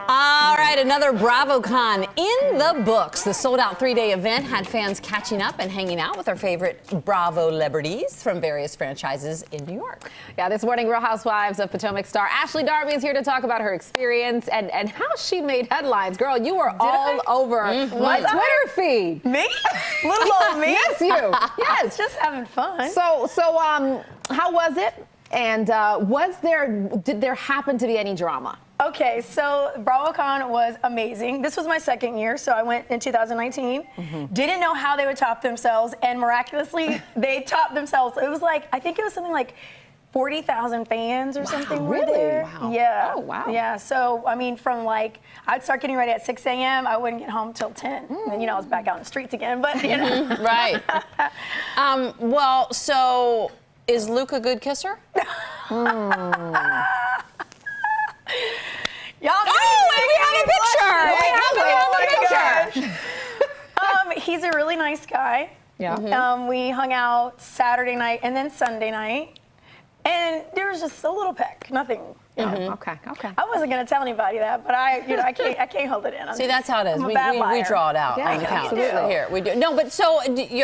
All right, another BravoCon in the books. The sold-out 3-day event had fans catching up and hanging out with their favorite Bravo celebrities from various franchises in New York. Yeah, this morning, Real Housewives of Potomac star Boalch Darby is here to talk about her experience and how she made headlines. Girl, you were all over my Twitter feed. Me? Little old me? Yes, you. Yes, just having fun. So, how was it? And did there happen to be any drama? Okay, so BravoCon was amazing. This was my second year, so I went in 2019. Didn't know how they would top themselves, and miraculously, they topped themselves. It was like, I think it was something like 40,000 fans or something were there. Wow. Yeah. Oh, wow. Yeah, so, I mean, from like, I'd start getting ready at 6 a.m., I wouldn't get home till 10. And, you know, I was back out in the streets again, but, you know. Right. Well, so is Luke a good kisser? Y'all we have a picture! He's a really nice guy. Yeah. We hung out Saturday night and then Sunday night. And there was just a little peck, nothing. You know. Okay. I wasn't gonna tell anybody that, but I can't hold it in. See, that's how it is. I'm a We bad liar. draw it out Yeah, on the count. absolutely. Here, we do. No, but so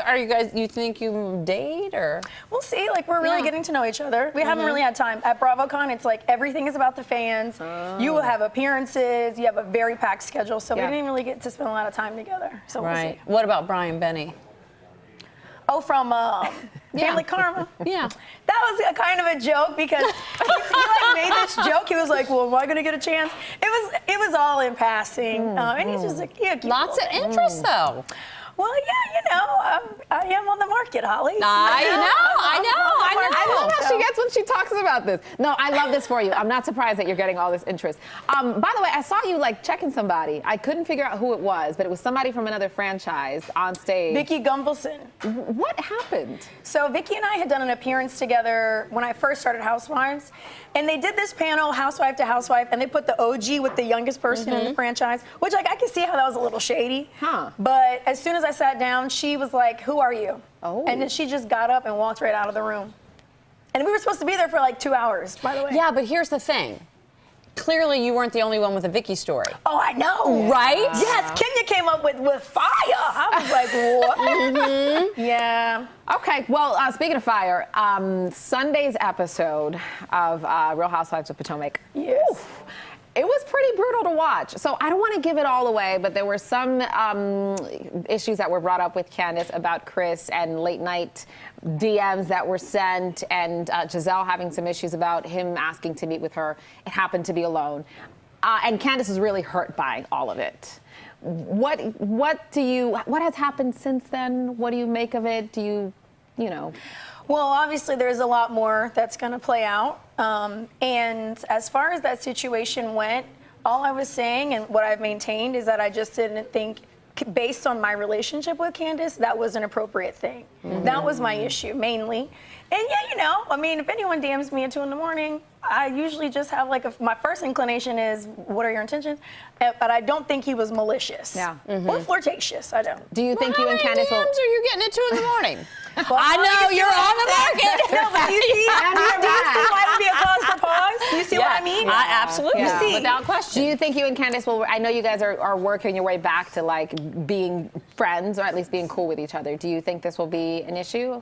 are you guys? You think you date or? We'll see. Like we're really getting to know each other. We haven't really had time at BravoCon. It's like everything is about the fans. You will have appearances. You have a very packed schedule, so we didn't really get to spend a lot of time together. So we'll see. What about Brian Benny? Oh, from Family Karma. Yeah. That was a kind of a joke because he like made this joke. He was like, "Well, am I gonna get a chance?" It was all in passing, and he's just like, "Yeah, Lots of interest though. Well, yeah, you know, I am on the market, Holly. I know. I love how she gets when she talks about this. No, I love this for you. I'm not surprised that you're getting all this interest. By the way, I saw you like checking somebody. I couldn't figure out who it was, but it was somebody from another franchise on stage. Vicky Gumbelson. What happened? So Vicky and I had done an appearance together when I first started Housewives, and they did this panel, housewife to housewife, and they put the OG with the youngest person in the franchise, which like I could see how that was a little shady. Huh. But as soon as I sat down, she was like, "Who are you?" Oh. And then she just got up and walked right out of the room. And we were supposed to be there for like 2 hours, by the way. Yeah, but here's the thing. Clearly, you weren't the only one with a Vicky story. Oh, I know. Right? Yes, Kenya came up with fire. I was like, what? Yeah. Okay, well, speaking of fire, Sunday's episode of Real Housewives of Potomac. Yes. Oof, it was pretty brutal to watch. So I don't want to give it all away, but there were some issues that were brought up with Candace about Chris and late night DMs that were sent, and Giselle having some issues about him asking to meet with her. It happened to be alone. And Candace is really hurt by all of it. What has happened since then? What do you make of it? Do you know? Well, obviously, there's a lot more that's going to play out. And as far as that situation went, all I was saying and what I've maintained is that I just didn't think, based on my relationship with Candace, that was an appropriate thing. That was my issue, mainly. And yeah, you know, I mean, if anyone DMs me at 2 in the morning, I usually just have like my first inclination is, what are your intentions? But I don't think he was malicious. Yeah. Or flirtatious, I don't. Do you think you and How many Candace will... DMs are you getting at 2 in the morning? Well, I know, you're on the market. No, but do you see why it would be a cause for pause? Do you see what I mean? Absolutely, Yeah. See. without question. Do you think you and Candace will... I know you guys are working your way back to like being friends, or at least being cool with each other. Do you think this will be an issue?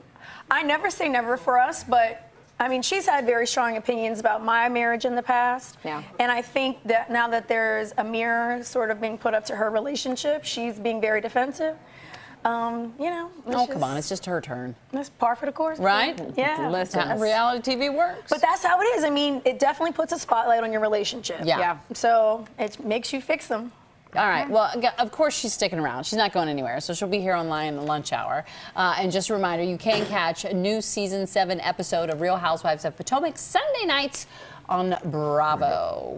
I never say never for us, but I mean, she's had very strong opinions about my marriage in the past. Yeah. And I think that now that there's a mirror sort of being put up to her relationship, she's being very defensive. You know. Oh, come on, it's just her turn. That's par for the course. Right? Yeah. Listen. That's how reality TV works. But that's how it is. I mean, it definitely puts a spotlight on your relationship. Yeah. So it makes you fix them. All right. Well, of course she's sticking around. She's not going anywhere, so she'll be here online in the lunch hour. And just a reminder, you can catch a new season 7 episode of Real Housewives of Potomac Sunday nights on Bravo.